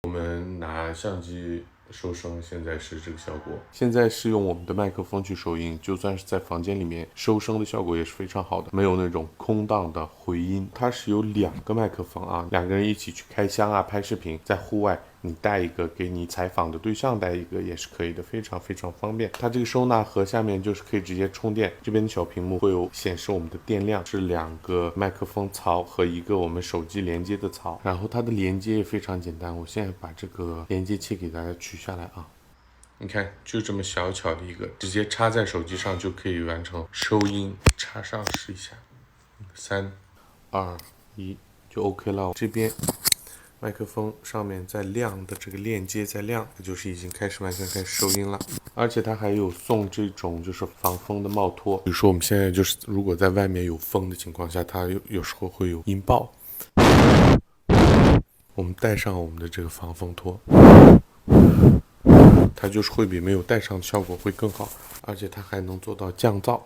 我们拿相机收声，现在是这个效果。现在是用我们的麦克风去收音，就算是在房间里面收声的效果也是非常好的，没有那种空荡的回音。它是有2个麦克风啊，2个人一起去开箱啊、拍视频，在户外你带一个，给你采访的对象带一个也是可以的，非常非常方便。它这个收纳盒下面就是可以直接充电，这边的小屏幕会有显示我们的电量，是2个麦克风槽和一个我们手机连接的槽。然后它的连接也非常简单，我现在把这个连接器给大家取下来啊。你看，就这么小巧的一个，直接插在手机上就可以完成收音。插上试一下，3、2、1就 OK 了。这边麦克风上面在亮的这个链接在亮，也就是已经完全开始收音了。而且它还有送这种就是防风的帽托，比如说我们现在就是如果在外面有风的情况下，它有时候会有音爆，我们戴上我们的这个防风托，它就是会比没有戴上的效果会更好，而且它还能做到降噪。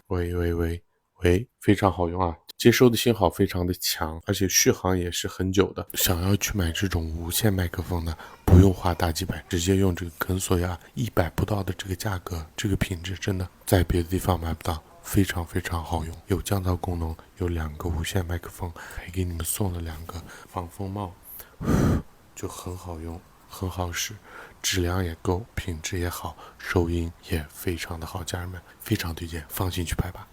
喂，非常好用啊！接收的信号非常的强，而且续航也是很久的。想要去买这种无线麦克风的，不用花大几百，直接用这个肯索亚100不到的这个价格，这个品质真的在别的地方买不到，非常非常好用。有降噪功能，有2个无线麦克风，还给你们送了2个防风帽，就很好用，很好使，质量也够，品质也好，收音也非常的好，家人们非常推荐，放心去拍吧。